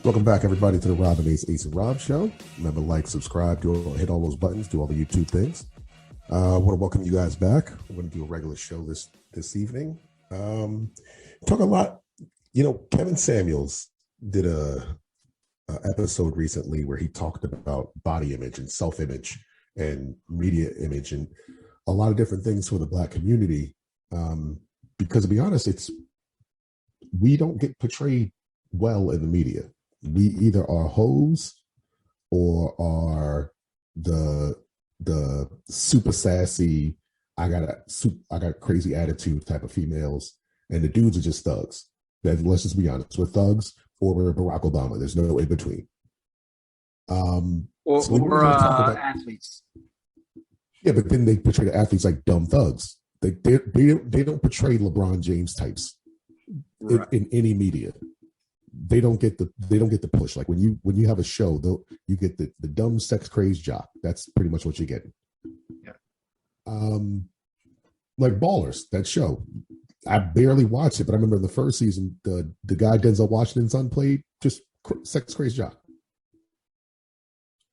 Welcome back, everybody, to the Rob and Ace and Rob show. Remember, like, subscribe, hit all those buttons, do all the YouTube things. I want to welcome you guys back. We're going to do a regular show this evening. Talk a lot. You know, Kevin Samuels did a episode recently where he talked about body image and self-image and media image and a lot of different things for the Black community. Because to be honest, we don't get portrayed well in the media. We either are hoes or are the super sassy, I got crazy attitude type of females, and the dudes are just thugs. Let's just be honest, we're thugs or we're Barack Obama. There's no in between. Or athletes. Yeah, but then they portray the athletes like dumb thugs. They don't portray LeBron James types in any media. They don't get the push. Like when you have a show, you get the dumb sex crazed jock. That's pretty much what you're getting. Yeah. Like Ballers, that show. I barely watched it, but I remember in the first season, the guy Denzel Washington's son played just sex crazed jock.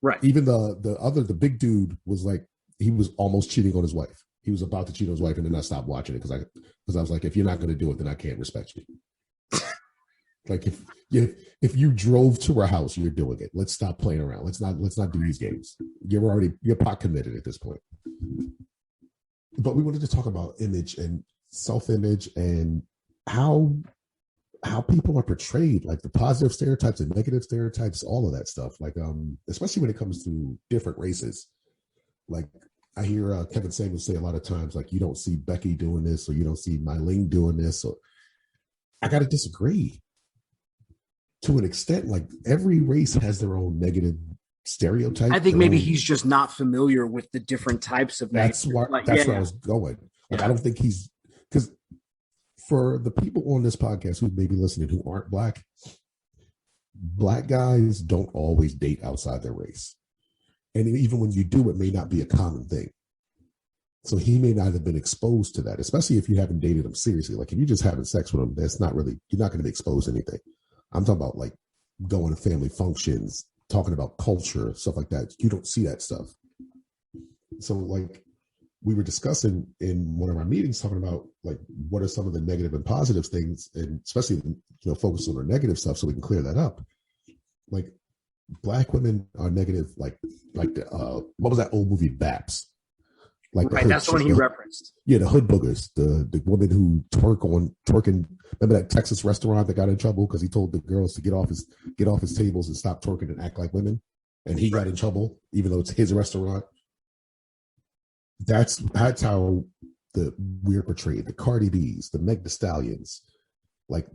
Right. Even the big dude was like, he was almost cheating on his wife. He was about to cheat on his wife, and then I stopped watching it because I was like, if you're not going to do it, then I can't respect you. Like if you drove to her house, you're doing it. Let's stop playing around. Let's not do these games. You're pot committed at this point. But we wanted to talk about image and self-image and how people are portrayed, like the positive stereotypes and negative stereotypes, all of that stuff. Like especially when it comes to different races. Like I hear Kevin Samuels say a lot of times, like, you don't see Becky doing this, or you don't see Mylene doing this. So I got to disagree. To an extent, like every race has their own negative stereotype. I think maybe he's just not familiar with the different types of that's where I was going. Like, I don't think he's, because for the people on this podcast who may be listening who aren't Black guys don't always date outside their race. And even when you do, it may not be a common thing. So he may not have been exposed to that, especially if you haven't dated him seriously. Like if you're just having sex with him, you're not going to be exposed to anything. I'm talking about like going to family functions, talking about culture, stuff like that. You don't see that stuff. So like we were discussing in one of our meetings, talking about like what are some of the negative and positive things, and especially focus on the negative stuff so we can clear that up. Like Black women are negative, like the what was that old movie Baps? Like right, that's the one he referenced. Yeah, the hood boogers, the woman who twerking. Remember that Texas restaurant that got in trouble because he told the girls to get off his tables and stop twerking and act like women, and he got in trouble even though it's his restaurant. That's how we're portrayed. The Cardi B's, the Meg Thee Stallions, like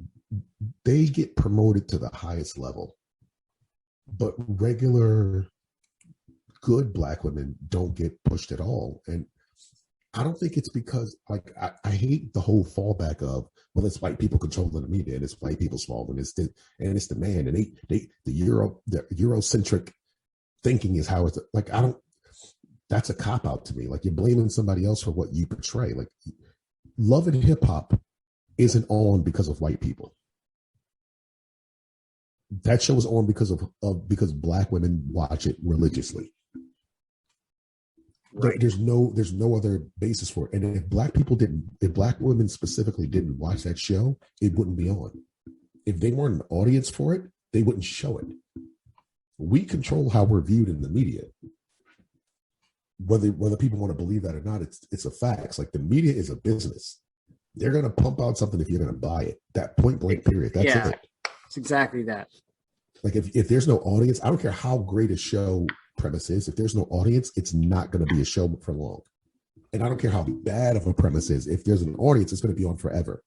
they get promoted to the highest level, but regular good Black women don't get pushed at all. And I don't think it's because, like, I hate the whole fallback of, well, it's white people controlling the media and it's white people's fault and it's the man and the Eurocentric thinking is how it's like. That's a cop out to me. Like, you're blaming somebody else for what you portray. Like, Love and Hip Hop isn't on because of white people. That show is on because Black women watch it religiously. Right. There's no other basis for it. And if Black women specifically didn't watch that show, it wouldn't be on. If they weren't an audience for it, they wouldn't show it. We control how we're viewed in the media. Whether people want to believe that or not, it's a fact. Like, the media is a business. They're going to pump out something if you're going to buy it. That point blank period. That's it. It's exactly that. Like, if there's no audience, I don't care how great a show premise is. If there's no audience, it's not going to be a show for long. And I don't care how bad of a premise is. If there's an audience, it's going to be on forever.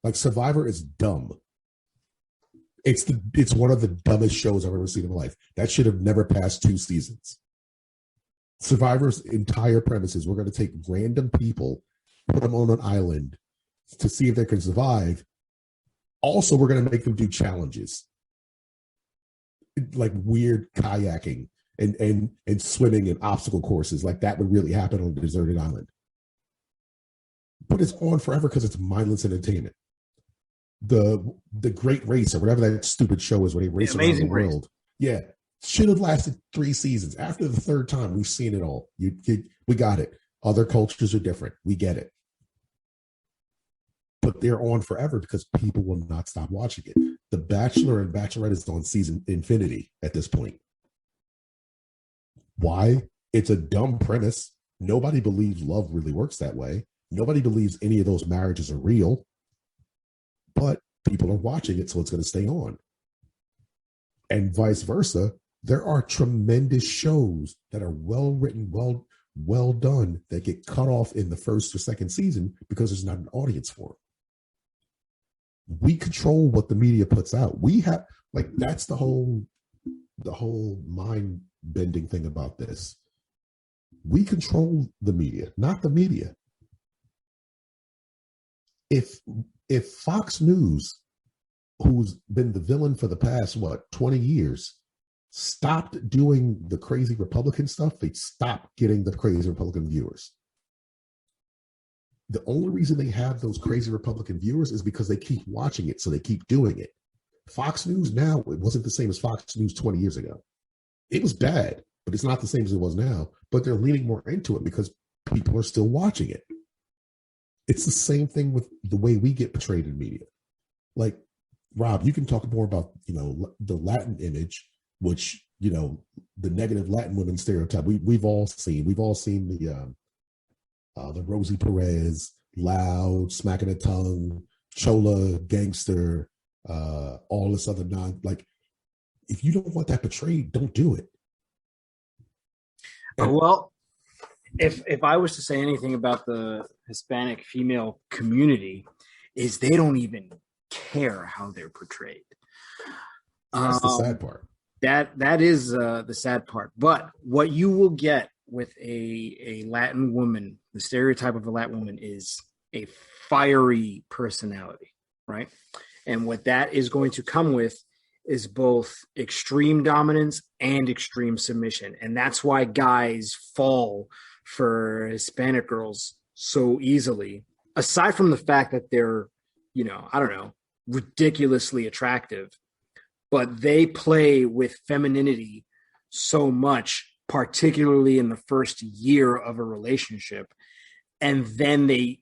Like, Survivor is dumb. It's one of the dumbest shows I've ever seen in my life. That should have never passed 2 seasons. Survivor's entire premise is we're going to take random people, put them on an island to see if they can survive. Also, we're going to make them do challenges, like weird kayaking and swimming and obstacle courses. Like, that would really happen on a deserted island. But it's on forever because it's mindless entertainment. the Great Race or whatever that stupid show is where they race around the world. Yeah, should have lasted 3 seasons. After the third time, we've seen it all. We got it. Other cultures are different. We get it. But they're on forever because people will not stop watching it. The Bachelor and Bachelorette is on season infinity at this point. Why? It's a dumb premise. Nobody believes love really works that way. Nobody believes any of those marriages are real. But people are watching it, so it's going to stay on. And vice versa. There are tremendous shows that are well written, well done, that get cut off in the first or second season because there's not an audience for them. We control what the media puts out. We have, like, that's the whole mind bending thing about this. We control the media, not the media. If Fox News, who's been the villain for the past 20 years, stopped doing the crazy Republican stuff, they'd stop getting the crazy Republican viewers. The only reason they have those crazy Republican viewers is because they keep watching it, so they keep doing it. Fox News now, it wasn't the same as Fox News 20 years ago. It was bad, but it's not the same as it was now. But they're leaning more into it because people are still watching it. It's the same thing with the way we get portrayed in media. Like, Rob, you can talk more about, the Latin image, which, the negative Latin women stereotype. We've all seen the Rosie Perez, loud, smacking her tongue, chola, gangster, all this other if you don't want that portrayed, don't do it. Well, if I was to say anything about the Hispanic female community, is they don't even care how they're portrayed. That's the sad part. That is the sad part. But what you will get with a Latin woman, the stereotype of a Latin woman is a fiery personality, right? And what that is going to come with is both extreme dominance and extreme submission. And that's why guys fall for Hispanic girls so easily, aside from the fact that they're, ridiculously attractive, but they play with femininity so much, particularly in the first year of a relationship. And then they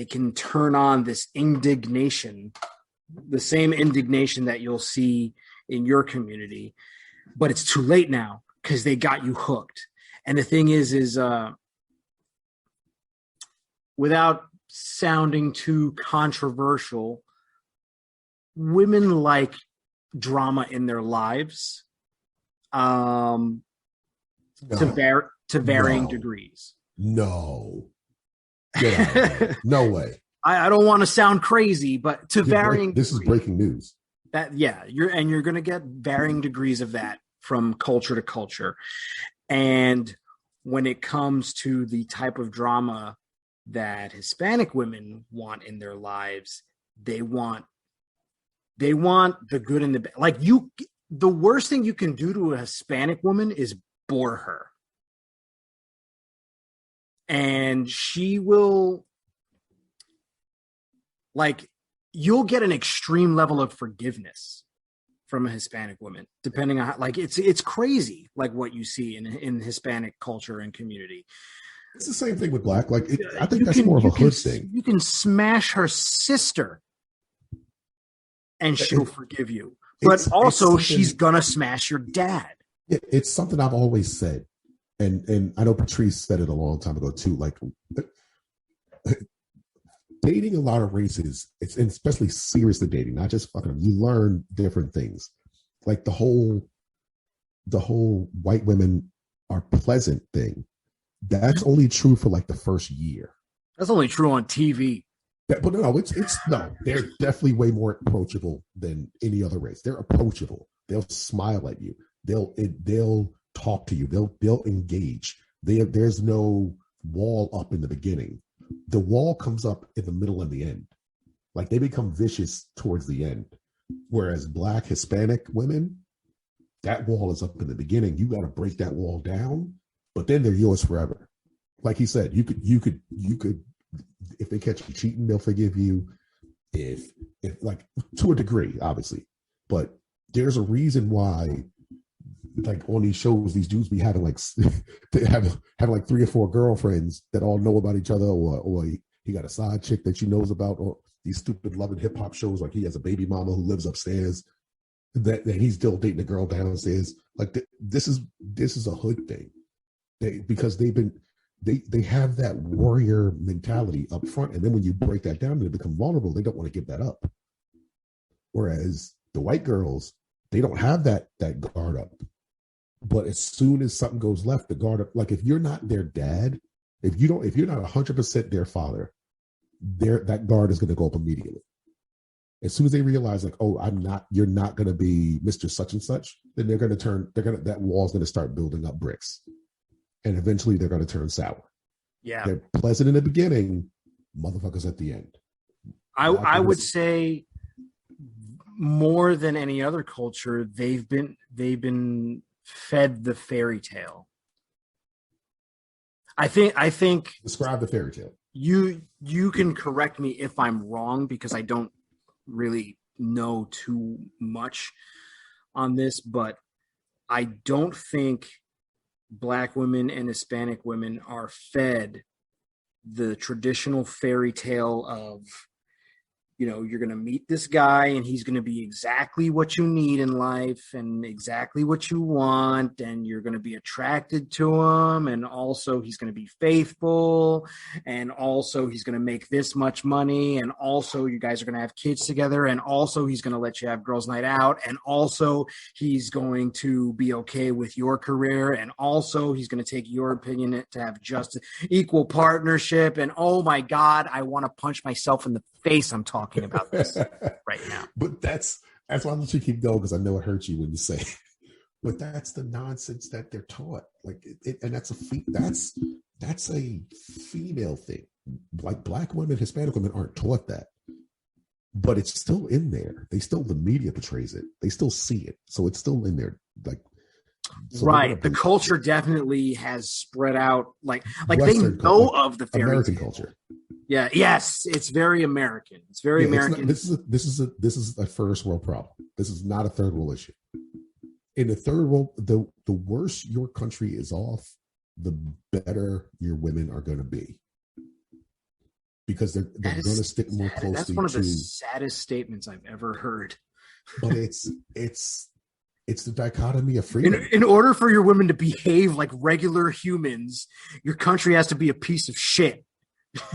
can turn on this indignation, the same indignation that you'll see in your community, but it's too late now because they got you hooked. And the thing is without sounding too controversial, women like drama in their lives to varying degrees. No. Get out of here. No way. I don't want to sound crazy, but to varying this is breaking news. You're going to get varying degrees of that from culture to culture. And when it comes to the type of drama that Hispanic women want in their lives, they want the good and the bad. Like, the worst thing you can do to a Hispanic woman is bore her. And she will, you'll get an extreme level of forgiveness from a Hispanic woman, depending on it's crazy, what you see in Hispanic culture and community. It's the same thing with Black. I think that's more of a hood thing. You can smash her sister and she'll forgive you. But also, she's gonna smash your dad. It's something I've always said, and I know Patrice said it a long time ago too. Dating a lot of races, and especially seriously dating, not just fucking them, you learn different things. Like the whole white women are pleasant thing. That's only true for the first year. That's only true on TV. But no, they're definitely way more approachable than any other race. They're approachable. They'll smile at you. They'll talk to you. They'll engage. There's no wall up in the beginning. The wall comes up in the middle and the end. They become vicious towards the end. Whereas Black Hispanic women, that wall is up in the beginning. You got to break that wall down, but then they're yours forever. Like he said, you could if they catch you cheating, they'll forgive you. if like to a degree, obviously, but there's a reason why, like on these shows, these dudes be having like they have having like 3 or 4 girlfriends that all know about each other, or he got a side chick that she knows about, or these stupid loving hip hop shows like he has a baby mama who lives upstairs that he's still dating a girl downstairs. Like this is a hood thing, because they have that warrior mentality up front, and then when you break that down and they become vulnerable, they don't want to give that up. Whereas the white girls, they don't have that guard up. But as soon as something goes left, the guard up. Like if you're not their dad, if you're not 100% their father, that guard is going to go up immediately. As soon as they realize, like, oh, you're not going to be Mr. Such and Such, then that wall's going to start building up bricks. And eventually they're going to turn sour. Yeah. They're pleasant in the beginning, motherfuckers at the end. I would say more than any other culture, they've been fed the fairy tale. I think describe the fairy tale. You can correct me if I'm wrong, because I don't really know too much on this, but I don't think Black women and Hispanic women are fed the traditional fairy tale of, you're going to meet this guy and he's going to be exactly what you need in life and exactly what you want, and you're going to be attracted to him, and also he's going to be faithful, and also he's going to make this much money, and also you guys are going to have kids together, and also he's going to let you have girls' night out, and also he's going to be okay with your career, and also he's going to take your opinion to have just equal partnership. And oh my God, I want to punch myself in the face. I'm talking about this right now. But that's why I let you keep going, because I know it hurts you when you say it. But that's the nonsense that they're taught. Like and that's a female thing. Like Black women, Hispanic women aren't taught that. But it's still in there. The media portrays it. They still see it. So it's still in there. Like so right. The culture definitely has spread out. Like Western they know culture, of the fairy American tale. Culture. Yeah. Yes, it's very American. It's very American. This is a first world problem. This is not a third world issue. In the third world, the worse your country is off, the better your women are going to be, because they're going to stick more closely. That's one of the saddest statements I've ever heard. But it's the dichotomy of freedom. In order for your women to behave like regular humans, your country has to be a piece of shit.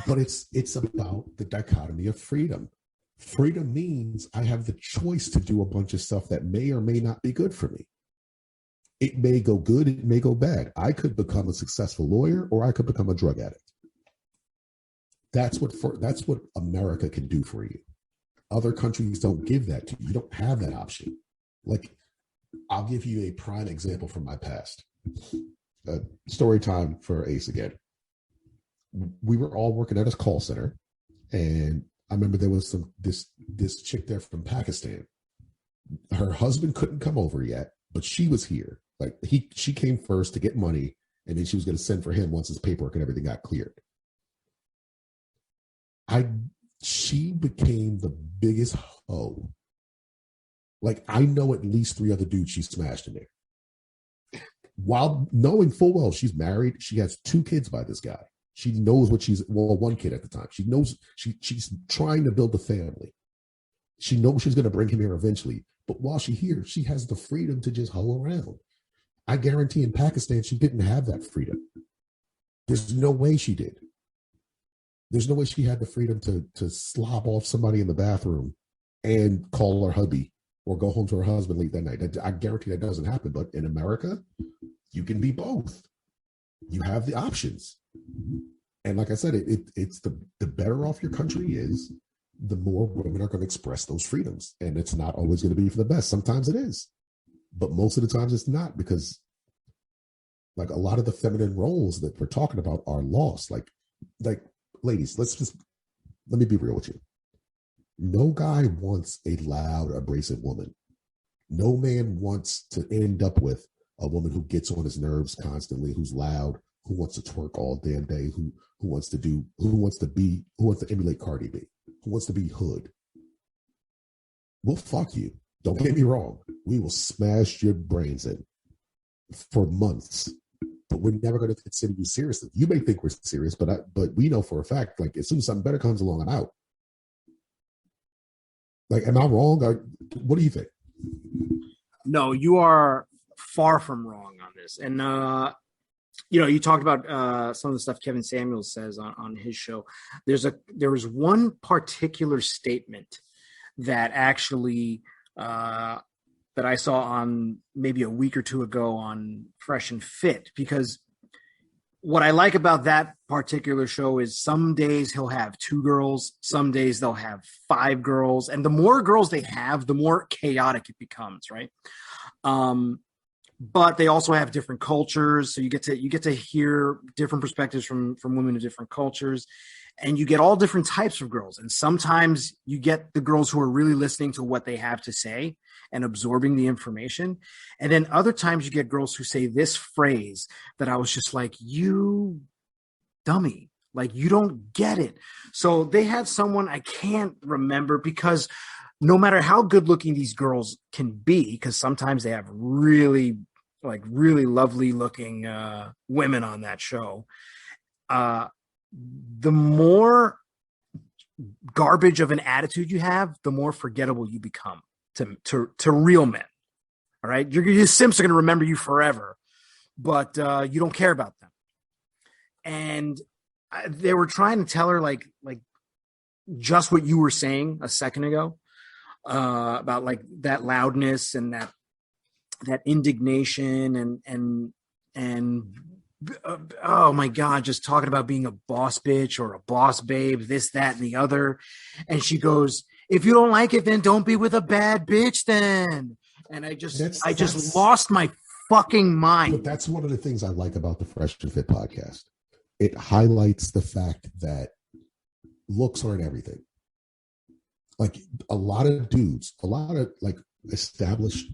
But it's about the dichotomy of freedom. Freedom means I have the choice to do a bunch of stuff that may or may not be good for me. It may go good, it may go bad. I could become a successful lawyer, or I could become a drug addict. That's what America can do for you. Other countries don't give that to you. You don't have that option. Like, I'll give you a prime example from my past. Story time for Ace again. We were all working at a call center, and I remember there was this chick there from Pakistan. Her husband couldn't come over yet, but she was here. Like she came first to get money, and then she was going to send for him once his paperwork and everything got cleared. She became the biggest hoe. Like, I know at least 3 other dudes she smashed in there, while knowing full well she's married. She has 2 kids by this guy. She knows what one kid at the time. She knows she's trying to build a family. She knows she's going to bring him here eventually. But while she's here, she has the freedom to just hoe around. I guarantee in Pakistan, she didn't have that freedom. There's no way she did. There's no way she had the freedom to slob off somebody in the bathroom and call her hubby or go home to her husband late that night. I guarantee that doesn't happen. But in America, you can be both. You have the options. And like I said, it's the better off your country is, the more women are going to express those freedoms. And it's not always going to be for the best. Sometimes it is. But most of the times it's not, because like a lot of the feminine roles that we're talking about are lost. Like ladies, let me be real with you. No guy wants a loud, abrasive woman. No man wants to end up with a woman who gets on his nerves constantly, who's loud, who wants to twerk all damn day, who wants to emulate Cardi B, who wants to be hood. we'll fuck you. Don't get me wrong. We will smash your brains in for months, but we're never going to consider you seriously. You may think we're serious, but we know for a fact, like as soon as something better comes along, I'm out. Like, am I wrong? What do you think? No, you are far from wrong on this. And you talked about some of the stuff Kevin Samuels says on his show. There was one particular statement that actually that I saw on maybe a week or two ago on Fresh and Fit, because what I like about that particular show is some days he'll have 2 girls, some days they'll have 5 girls, and the more girls they have, the more chaotic it becomes, right? But they also have different cultures, so you get to hear different perspectives from women of different cultures, and you get all different types of girls. And sometimes you get the girls who are really listening to what they have to say and absorbing the information, and then other times you get girls who say this phrase that I was just like, you dummy, like you don't get it. So they had someone, I can't remember, because no matter how good looking these girls can be, because sometimes they have really lovely looking women on that show, the more garbage of an attitude you have, the more forgettable you become to real men. All right, your simps are going to remember you forever, but you don't care about them. And they were trying to tell her like just what you were saying a second ago about like that loudness and that indignation and oh my God, just talking about being a boss bitch or a boss babe, this, that, and the other. And she goes, if you don't like it, then don't be with a bad bitch then. And I just lost my fucking mind. But that's one of the things I like about the Fresh and Fit podcast. It highlights the fact that looks aren't everything. Like a lot of dudes, a lot of like established,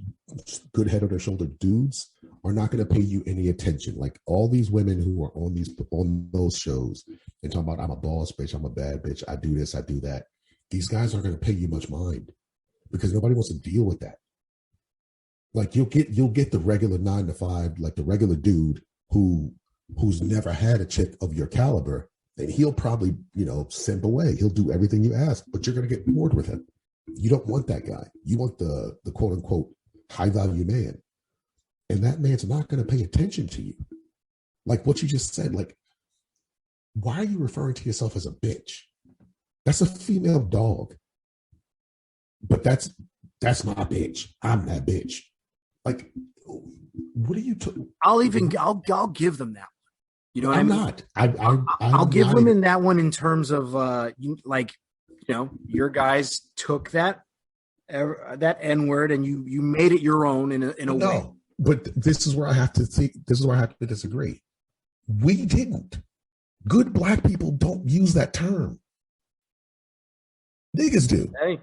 good head on their shoulder dudes are not going to pay you any attention. Like all these women who are on those shows and talking about, I'm a boss bitch, I'm a bad bitch, I do this, I do that. These guys aren't going to pay you much mind because nobody wants to deal with that. Like you'll get the regular 9 to 5, like the regular dude who's never had a chick of your caliber, and he'll probably, simp away. He'll do everything you ask, but you're going to get bored with him. You don't want that guy. You want the quote unquote high value man. And that man's not going to pay attention to you. Like what you just said, like, why are you referring to yourself as a bitch? That's a female dog. But that's my bitch. I'm that bitch. Like, what are you? I'll give them that. You know what I'm I mean? not. I'll give them in that one in terms of your guys took that N-word and you made it your own in a way. But this is where I have to think. This is where I have to disagree. We didn't. Good black people don't use that term. Niggas do. Hey,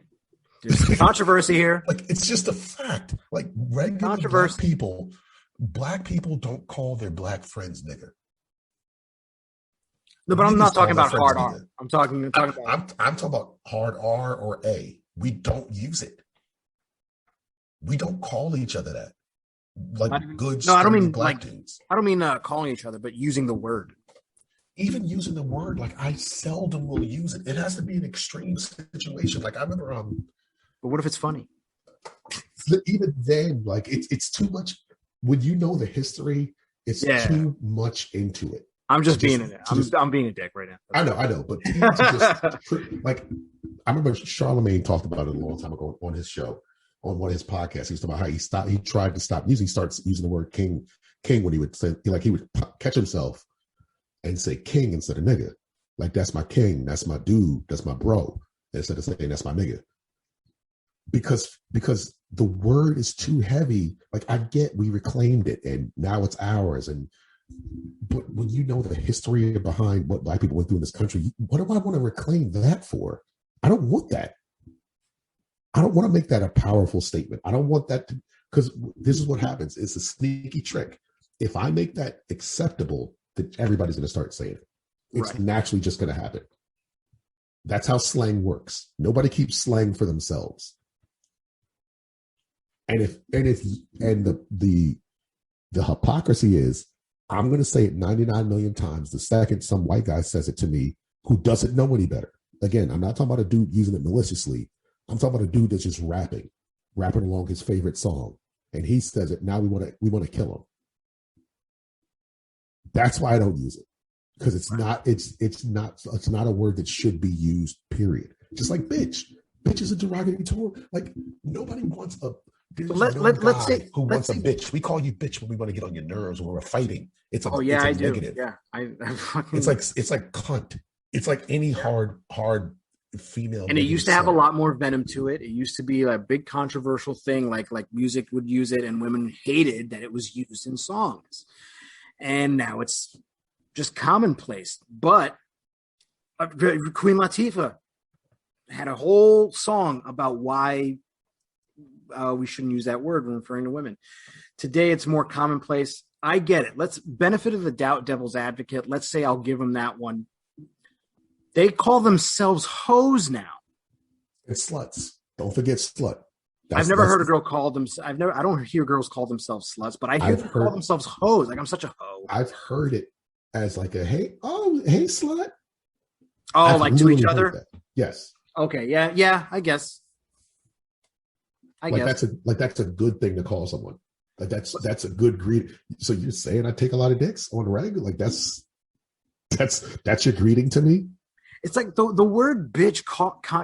there's controversy here. Like it's just a fact. Like regular black people don't call their black friends nigger. No, but I'm not talking about hard R. I'm talking about. I'm talking about hard R or A. We don't use it. We don't call each other that. Like good. No, I don't mean black dudes. I don't mean calling each other, but using the word. Even using the word, like I seldom will use it. It has to be an extreme situation. Like I remember. But what if it's funny? Even then, like it's too much. When you know the history, it's too much into it. I'm just being in it. I'm being a dick right now. I know, but like I remember Charlemagne talked about it a long time ago on his show, on one of his podcasts. He was talking about how he tried to stop using. He starts using the word king when he would say, like he would catch himself and say king instead of nigga. Like that's my king, that's my dude, that's my bro, instead of saying that's my nigga. Because the word is too heavy. Like I get we reclaimed it and now it's ours, but when you know the history behind what black people went through in this country, what do I want to reclaim that for? I don't want that. I don't want to make that a powerful statement. I don't want that because this is what happens. It's a sneaky trick. If I make that acceptable, then everybody's going to start saying it. It's naturally just going to happen. That's how slang works. Nobody keeps slang for themselves. And the hypocrisy is, I'm going to say it 99 million times. The second some white guy says it to me who doesn't know any better. Again, I'm not talking about a dude using it maliciously. I'm talking about a dude that's just rapping along his favorite song, and he says it. Now we want to kill him. That's why I don't use it, because it's not a word that should be used. Period. Just like bitch. Bitch is a derogatory term. Like nobody wants a. Let's say who wants a bitch. We call you bitch when we want to get on your nerves when we're fighting. It's a negative. Yeah, I fucking. It's like cunt. It's like any hard female. And it used to have a lot more venom to it. It used to be a big controversial thing, like music would use it, and women hated that it was used in songs. And now it's just commonplace. But Queen Latifah had a whole song about why we shouldn't use that word when referring to women. Today, it's more commonplace. I get it. Let's benefit of the doubt, devil's advocate. Let's say I'll give them that one. They call themselves hoes now. It's sluts. Don't forget slut. I've never heard a girl call them. I don't hear girls call themselves sluts, but I hear them call themselves hoes. Like, I'm such a hoe. I've heard it as like a hey slut. Oh, I've like to each other. Yes. Okay. Yeah. I guess. That's a good thing to call someone. Like that's a good greeting. So you're saying I take a lot of dicks on regular? Like that's your greeting to me? It's like the word bitch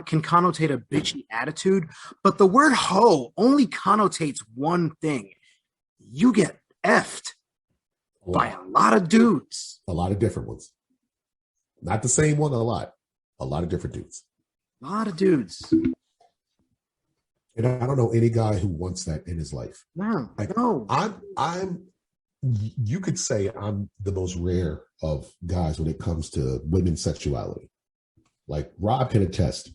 can connotate a bitchy attitude, but the word hoe only connotates one thing. You get effed by a lot of dudes. A lot of different ones. Not the same one, a lot. A lot of different dudes. A lot of dudes. And I don't know any guy who wants that in his life. No. You could say I'm the most rare of guys when it comes to women's sexuality. Like Rob can attest,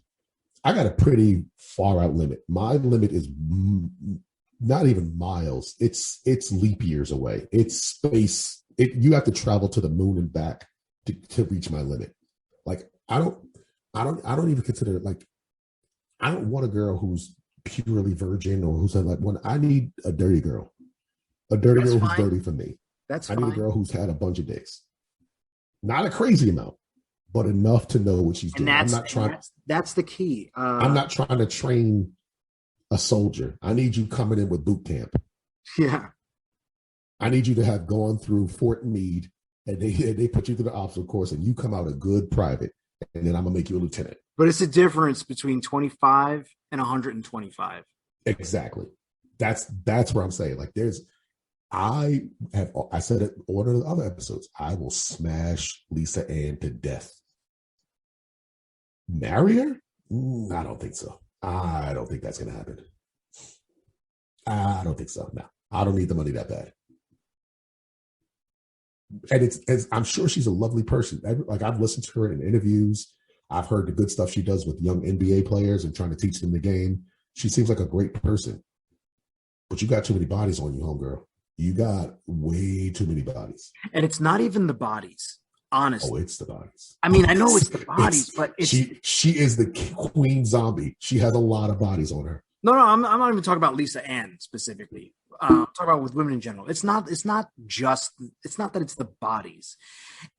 I got a pretty far out limit. My limit is not even miles. It's leap years away. It's space. You have to travel to the moon and back to reach my limit. Like I don't even consider it like, I don't want a girl who's purely virgin or who's like, when I need a dirty girl. A dirty girl who's dirty for me. I need a girl who's had a bunch of dicks. Not a crazy amount, but enough to know what she's doing. That's the key. I'm not trying to train a soldier. I need you coming in with boot camp. Yeah. I need you to have gone through Fort Meade and they put you through the obstacle course and you come out a good private and then I'm gonna make you a lieutenant. But it's a difference between 25 and 125. Exactly. That's where I'm saying. Like I said it on one of the other episodes, I will smash Lisa Ann to death. Marry her? I don't think so. I don't think that's going to happen. I don't think so. No, I don't need the money that bad. And I'm sure she's a lovely person. Like I've listened to her in interviews. I've heard the good stuff she does with young NBA players and trying to teach them the game. She seems like a great person. But you got too many bodies on you, homegirl. You got way too many bodies. And it's not even the bodies, honestly. Oh, it's the bodies. I mean, I know it's the bodies, but she is the queen zombie. She has a lot of bodies on her. No, I'm not even talking about Lisa Ann specifically. I'm talking about with women in general. It's not that it's the bodies.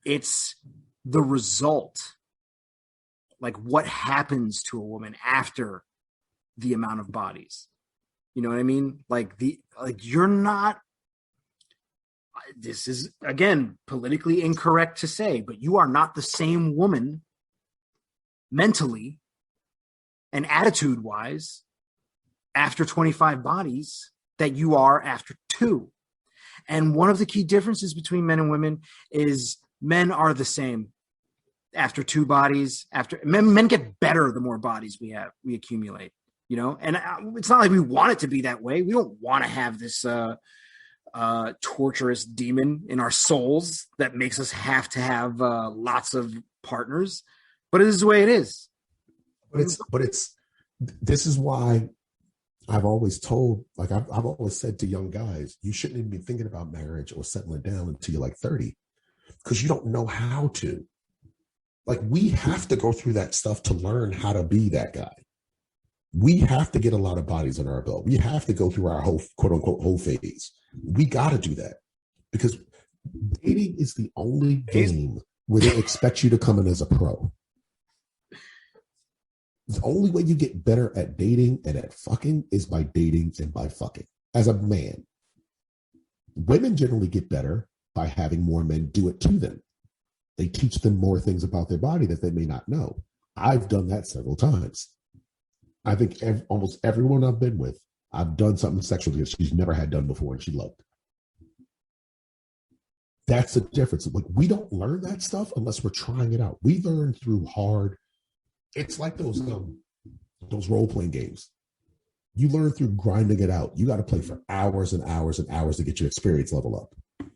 It's the result. Like what happens to a woman after the amount of bodies. You know what I mean? You're not, this is again politically incorrect to say, but you are not the same woman mentally and attitude wise after 25 bodies that you are after 2. And one of the key differences between men and women is men are the same after 2 bodies. After men get better the more bodies we accumulate, you know. And it's not like we want it to be that way. We don't want to have this torturous demon in our souls that makes us have to have lots of partners. But it is the way it is. This is why I've always told, like I've always said to young guys, you shouldn't even be thinking about marriage or settling down until you're like 30, because you don't know how to. Like we have to go through that stuff to learn how to be that guy. We have to get a lot of bodies on our belt. We have to go through our whole quote unquote whole phase. We got to do that because dating is the only game where they expect you to come in as a pro. The only way you get better at dating and at fucking is by dating and by fucking. As a man, women generally get better by having more men do it to them. They teach them more things about their body that they may not know. I've done that several times. I think almost everyone I've been with, I've done something sexually that she's never had done before and she loved. That's the difference. Like, we don't learn that stuff unless we're trying it out. We learn through hard. It's like those role-playing games. You learn through grinding it out. You got to play for hours and hours and hours to get your experience level up.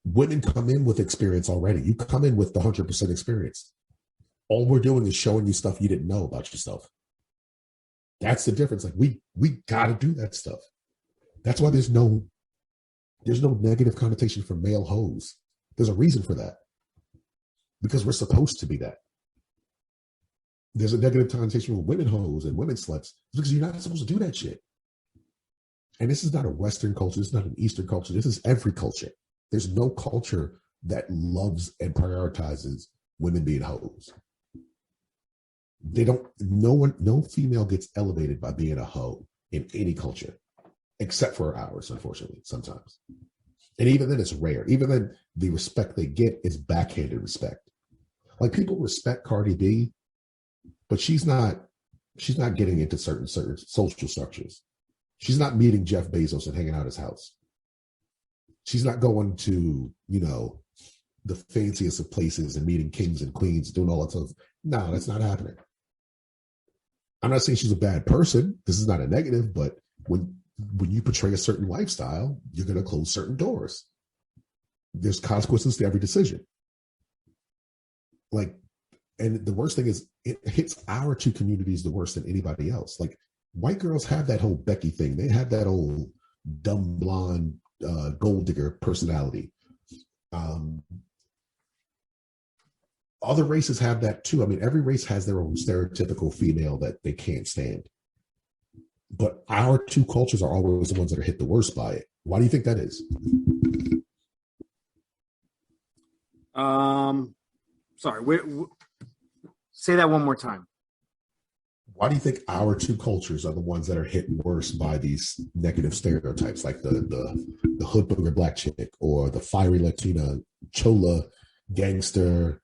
Women come in with experience already. You come in with the 100% experience. All we're doing is showing you stuff you didn't know about yourself. That's the difference. Like, we got to do that stuff. That's why there's no negative connotation for male hoes. There's a reason for that. Because we're supposed to be that. There's a negative connotation with women hoes and women sluts because you're not supposed to do that shit. And this is not a Western culture. This is not an Eastern culture. This is every culture. There's no culture that loves and prioritizes women being hoes. No female gets elevated by being a hoe in any culture, except for ours, unfortunately, sometimes. And even then it's rare. Even then the respect they get is backhanded respect. Like, people respect Cardi B, but she's not getting into certain social structures. She's not meeting Jeff Bezos and hanging out at his house. She's not going to, the fanciest of places and meeting kings and queens, doing all that stuff. No, that's not happening. I'm not saying she's a bad person. This is not a negative, but when you portray a certain lifestyle, you're going to close certain doors. There's consequences to every decision. Like, and the worst thing is, it hits our two communities the worst than anybody else. Like, white girls have that whole Becky thing. They have that old dumb blonde gold digger personality. Other races have that too. I mean, every race has their own stereotypical female that they can't stand. But our two cultures are always the ones that are hit the worst by it. Why do you think that is? Sorry. Say that one more time. Why do you think our two cultures are the ones that are hit worse by these negative stereotypes, like the hood booger black chick or the fiery Latina chola gangster,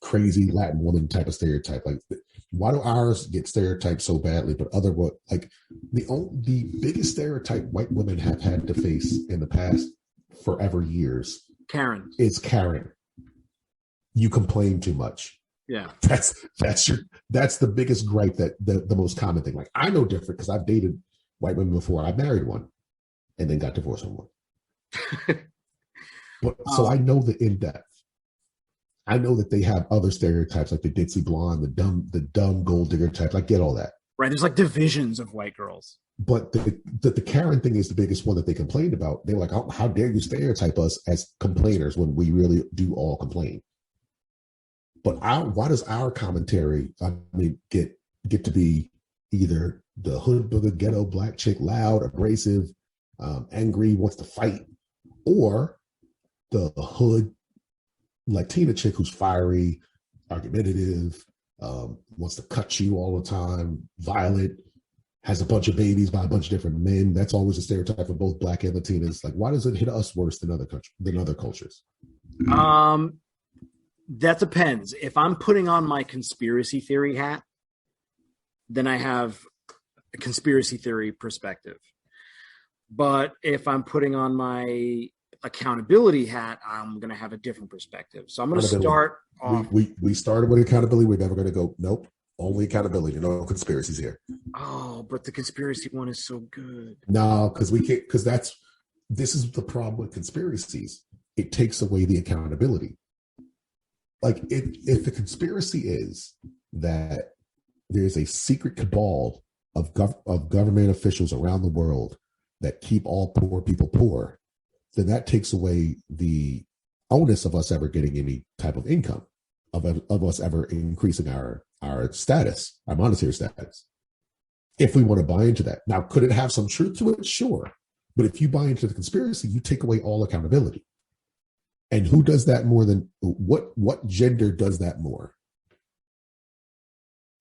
crazy Latin woman type of stereotype? Like, why do ours get stereotyped so badly, but the biggest stereotype white women have had to face in the past forever years, Karen, is Karen. You complain too much. Yeah, that's the biggest gripe, that the most common thing. Like, I know different because I've dated white women before. I married one and then got divorced from one. But so I know the in-depth. I know that they have other stereotypes, like the ditzy blonde, the dumb gold digger type. I get all that. Right. There's like divisions of white girls. But the Karen thing is the biggest one that they complained about. They're like, oh, how dare you stereotype us as complainers when we really do all complain? But why does our commentary, get to be either the hood booger ghetto black chick, loud, abrasive, angry, wants to fight, or the hood Latina chick who's fiery, argumentative, wants to cut you all the time, violent, has a bunch of babies by a bunch of different men? That's always a stereotype of both black and Latinas. Like, why does it hit us worse than other cultures? That depends. If I'm putting on my conspiracy theory hat, then I have a conspiracy theory perspective. But if I'm putting on my accountability hat, I'm going to have a different perspective. So I'm going to start off. We started with accountability. We're never going to go, nope, only accountability. No conspiracies here. Oh, but the conspiracy one is so good. No, because we can't, because this is the problem with conspiracies. It takes away the accountability. Like, if the conspiracy is that there's a secret cabal of government officials around the world that keep all poor people poor, then that takes away the onus of us ever getting any type of income, of us ever increasing our our status, our monetary status. If we want to buy into that. Now, could it have some truth to it? Sure. But if you buy into the conspiracy, you take away all accountability. And who does that more than what gender does that more?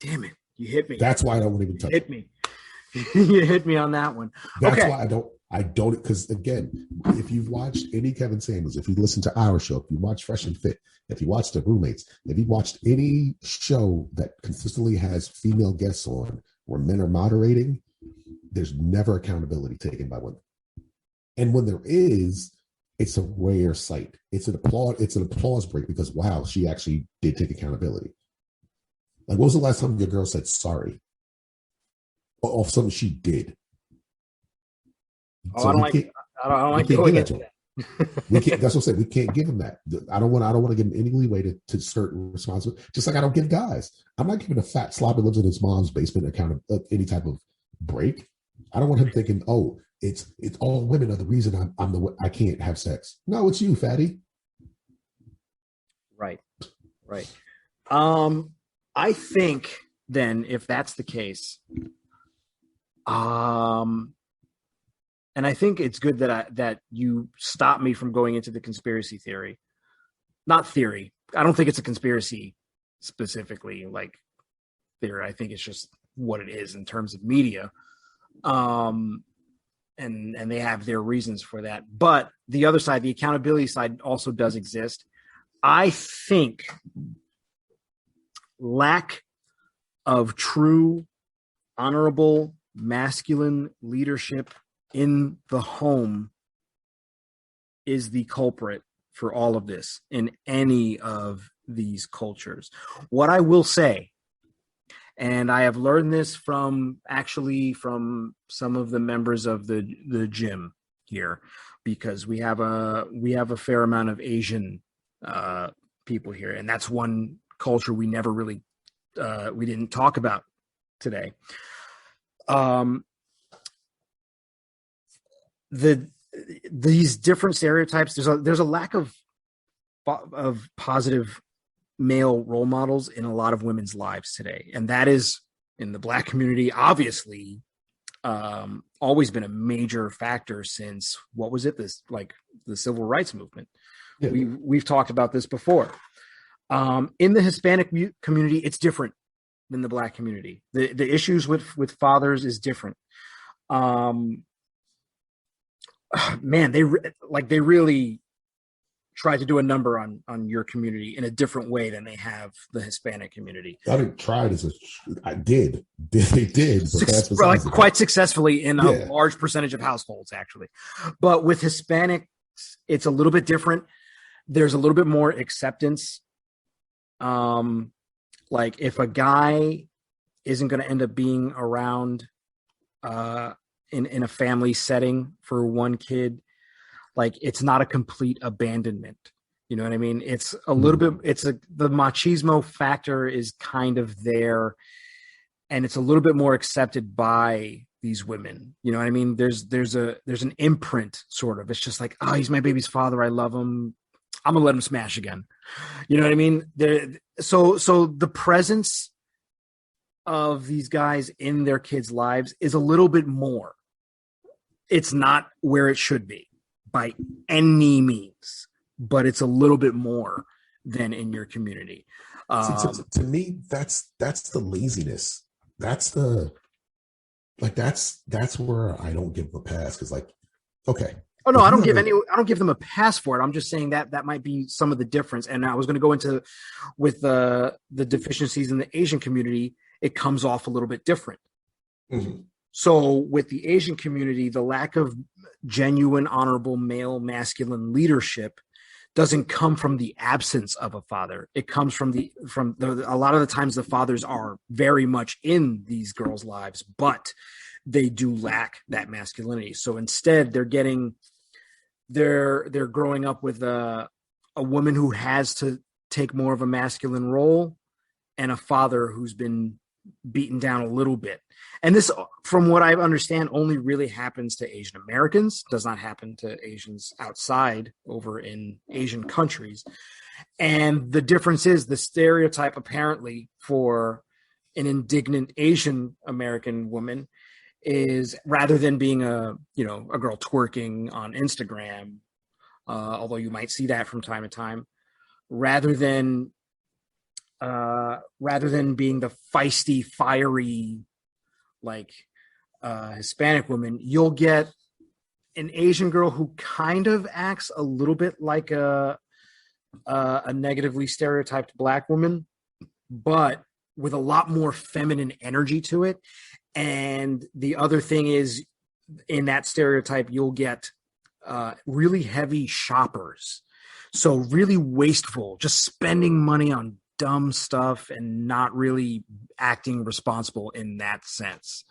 Damn it. You hit me. That's why I don't want to even touch it. Hit me. You hit me on that one. That's why I don't, because again, if you've watched any Kevin Samuels, if you listen to our show, if you watch Fresh and Fit, if you watch The Roommates, if you watched any show that consistently has female guests on where men are moderating, there's never accountability taken by women. And when there is, it's a rare sight. It's an applause break because wow, she actually did take accountability. Like, what was the last time your girl said sorry? Or something she did? Oh, so I don't like going into that. We can't. That's what I'm saying. We can't give them that. I don't want to give them any leeway to certain responsibility. Just like I don't give guys. I'm not giving a fat slob that lives in his mom's basement account of any type of break. I don't want him thinking, oh, it's all women are the reason I can't have sex. No, it's you, fatty. Right. I think then if that's the case, and I think it's good that you stop me from going into the conspiracy theory. Not theory. I don't think it's a conspiracy specifically, like theory. I think it's just what it is in terms of media. And they have their reasons for that. But the other side, the accountability side, also does exist. I think lack of true, honorable, masculine leadership in the home is the culprit for all of this in any of these cultures. What I will say, and I have learned this from some of the members of the gym here, because we have a fair amount of Asian people here, and that's one culture we never really we didn't talk about today. These different stereotypes, there's a lack of positive male role models in a lot of women's lives today, and that is in the Black community obviously always been a major factor since the civil rights movement. Yeah. We've talked about this before. In the Hispanic community, it's different than the Black community. The issues with fathers is different. Man, they really tried to do a number on your community in a different way than they have the Hispanic community. I didn't try it I did. They did. But quite successfully in a large percentage of households, actually. But with Hispanic, it's a little bit different. There's a little bit more acceptance. Like if a guy isn't going to end up being around in a family setting for one kid, like it's not a complete abandonment. You know what I mean? It's a little bit, the machismo factor is kind of there, and it's a little bit more accepted by these women. You know what I mean? There's an imprint sort of, it's just like, oh, he's my baby's father. I love him. I'm gonna let him smash again. You know what I mean? So the presence of these guys in their kids' lives is a little bit more. It's not where it should be by any means, but it's a little bit more than in your community. To me, that's the laziness. That's where I don't give them a pass, because okay. Oh no, I don't give them a pass for it. I'm just saying that might be some of the difference. And I was going to go into with the deficiencies in the Asian community. It comes off a little bit different. Mm-hmm. So with the Asian community, the lack of genuine, honorable male masculine leadership doesn't come from the absence of a father. It comes from a lot of the times the fathers are very much in these girls' lives, but they do lack that masculinity. So instead they're growing up with a woman who has to take more of a masculine role and a father who's been beaten down a little bit. And this, from what I understand, only really happens to Asian Americans, does not happen to Asians outside over in Asian countries. And the difference is the stereotype apparently for an indignant Asian American woman is, rather than being a girl twerking on Instagram, although you might see that from time to time, rather than being the feisty, fiery, like Hispanic woman, you'll get an Asian girl who kind of acts a little bit like a negatively stereotyped black woman, but with a lot more feminine energy to it. And the other thing is, in that stereotype, you'll get really heavy shoppers. So really wasteful, just spending money on dumb stuff and not really acting responsible in that sense.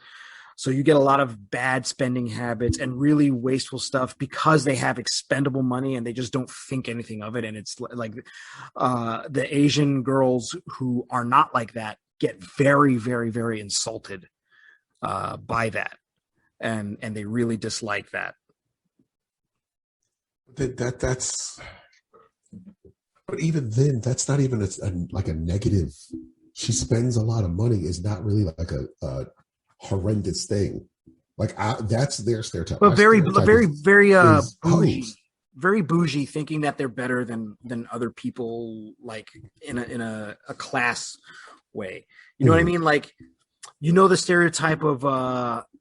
So you get a lot of bad spending habits and really wasteful stuff because they have expendable money and they just don't think anything of it. And it's like the Asian girls who are not like that get very, very, very insulted by that. And they really dislike that. That's, but even then, that's not even like a negative. She spends a lot of money is not really like a horrendous thing. Like that's their stereotype. But very bougie, very bougie, thinking that they're better than other people, like in a class way. You know what I mean? Like, you know, the stereotype of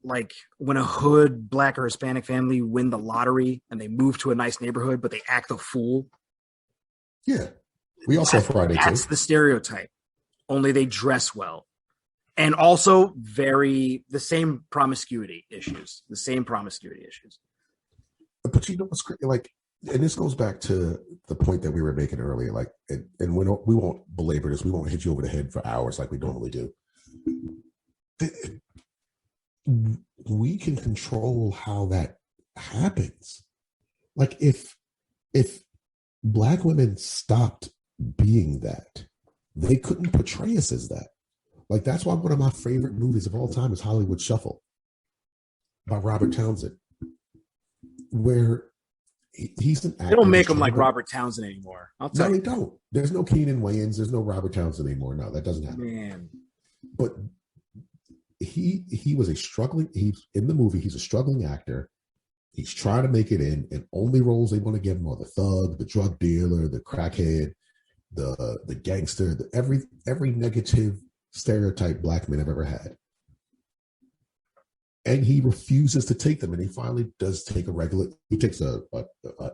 like when a hood black or Hispanic family win the lottery and they move to a nice neighborhood, but they act a fool. Yeah, we also Friday. That's the stereotype. Only they dress well. And also the same promiscuity issues. But you know what's crazy? Like, and this goes back to the point that we were making earlier. Like, and we won't belabor this. We won't hit you over the head for hours like we normally do. We can control how that happens. Like, if Black women stopped being that, they couldn't portray us as that. Like, that's why one of my favorite movies of all time is Hollywood Shuffle by Robert Townsend, where he's an actor. They don't make him like Robert Townsend anymore. No, they don't. There's no Keenan Wayans. There's no Robert Townsend anymore. No, that doesn't happen. Man. But he was in the movie, he's a struggling actor. He's trying to make it in, and only roles they want to give him are the thug, the drug dealer, the crackhead, the gangster, every negative stereotype Black men have ever had. And he refuses to take them. And he finally does take he takes a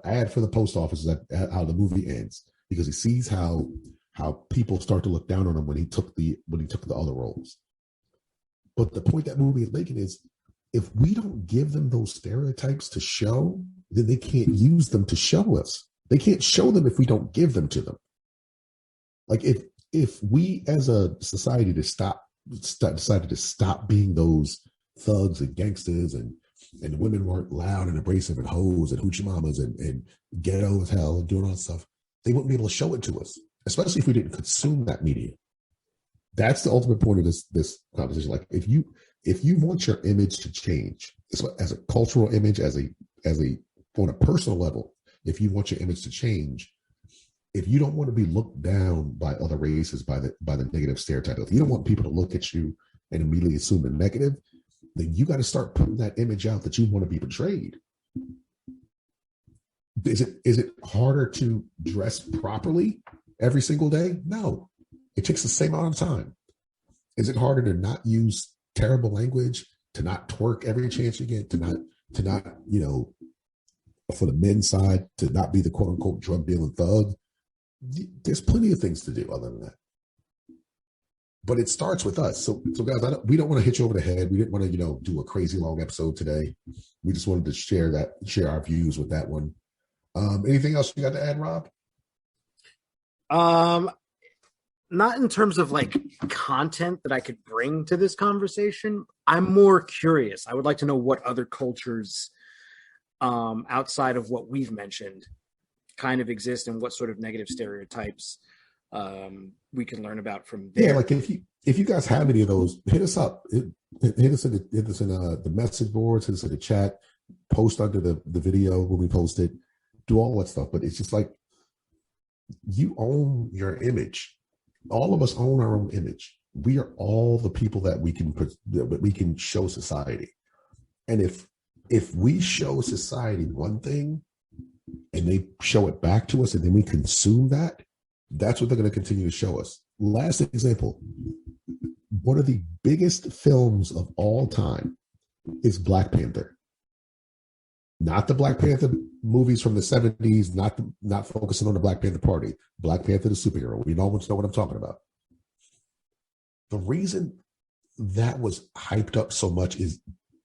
ad for the post office at how the movie ends, because he sees how people start to look down on him when he took the other roles. But the point that movie is making is, if we don't give them those stereotypes to show, then they can't use them to show us. They can't show them if we don't give them to them. Like, if we as a society decided to stop being those thugs and gangsters and women weren't loud and abrasive and hoes and hoochie mamas and ghetto as hell and doing all that stuff, they wouldn't be able to show it to us, especially if we didn't consume that media. That's the ultimate point of this conversation. Like, if you want your image to change as a cultural image, as a on a personal level, if you want your image to change, if you don't want to be looked down by other races by the negative stereotype, if you don't want people to look at you and immediately assume the negative, then you got to start putting that image out that you want to be portrayed. Is it harder to dress properly every single day? No. It takes the same amount of time. Is it harder to not use terrible language, to not twerk every chance you get, to not, for the men's side, to not be the quote unquote drug dealing thug? There's plenty of things to do other than that. But it starts with us. So guys, we don't want to hit you over the head. We didn't want to, do a crazy long episode today. We just wanted to share our views with that one. Anything else you got to add, Rob? Not in terms of like content that I could bring to this conversation. I'm more curious. I would like to know what other cultures outside of what we've mentioned kind of exist, and what sort of negative stereotypes we can learn about from there. Yeah, like if you guys have any of those, hit us up. Hit us in the message boards, hit us in the chat, post under the video when we post it, do all that stuff. But it's just like, you own your image. All of us own our own image. We are all the people that we can show society. And if we show society one thing and they show it back to us and then we consume that, that's what they're going to continue to show us. Last example, one of the biggest films of all time is Black Panther. Not the Black Panther movies from the 70s, not focusing on the Black Panther Party. Black Panther, the superhero. We know what I'm talking about. The reason that was hyped up so much is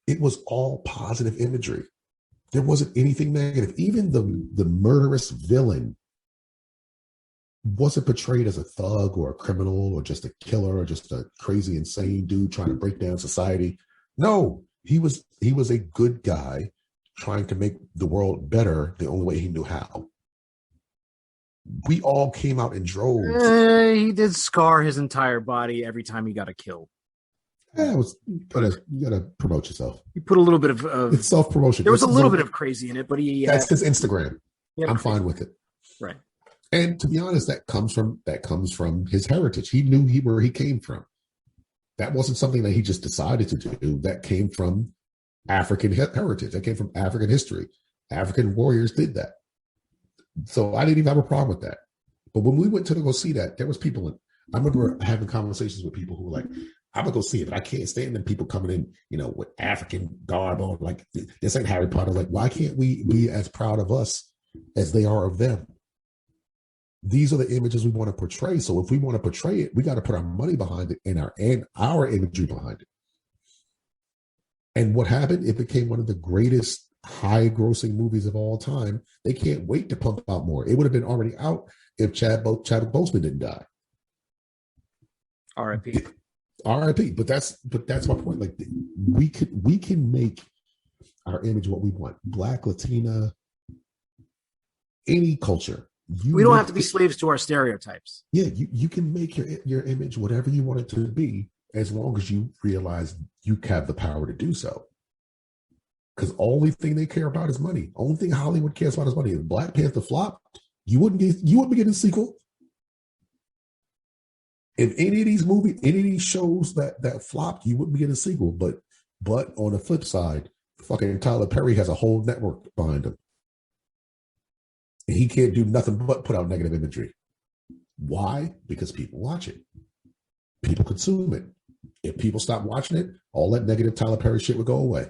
it was all positive imagery. There wasn't anything negative. Even the murderous villain wasn't portrayed as a thug or a criminal or just a killer or just a crazy, insane dude trying to break down society. No, he was a good guy trying to make the world better the only way he knew how. We all came out in droves. He did scar his entire body every time he got a kill. Yeah, you gotta promote yourself. He put a little bit of it's self-promotion. There was a little bit of crazy in it, but that's his Instagram. Yeah, I'm fine with it. Right. And to be honest, that comes from his heritage. He knew where he came from. That wasn't something that he just decided to do. That came from African heritage. That came from African history. African warriors did that. So I didn't even have a problem with that. But when we went to go see that, there was people I remember having conversations with people who were like, I'm gonna go see it, but I can't stand them people coming in, with African garb on, like, this ain't Harry Potter. Like, why can't we be as proud of us as they are of them? These are the images we want to portray. So if we want to portray it, we got to put our money behind it and our imagery behind it. And what happened? It became one of the greatest high-grossing movies of all time. They can't wait to pump out more. It would have been already out if Chadwick Boseman didn't die. R.I.P. R.I.P. But that's my point. Like, we can make our image what we want. Black, Latina, any culture. We don't have to be slaves to our stereotypes. Yeah, you can make your image whatever you want it to be, as long as you realize you have the power to do so. Because only thing they care about is money. Only thing Hollywood cares about is money. If Black Panther flopped, you wouldn't be getting a sequel. If any of these shows that flopped, you wouldn't be getting a sequel. But on the flip side, fucking Tyler Perry has a whole network behind him. And he can't do nothing but put out negative imagery. Why? Because people watch it. People consume it. If people stop watching it, all that negative Tyler Perry shit would go away.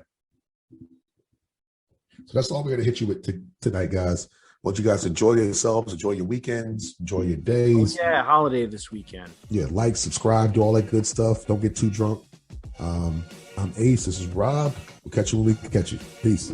So that's all we're going to hit you with tonight, guys. Want you guys to enjoy yourselves, enjoy your weekends, enjoy your days. Oh, yeah, holiday this weekend. Yeah, like, subscribe, do all that good stuff. Don't get too drunk. I'm Ace. This is Rob. We'll catch you when we catch you. Peace.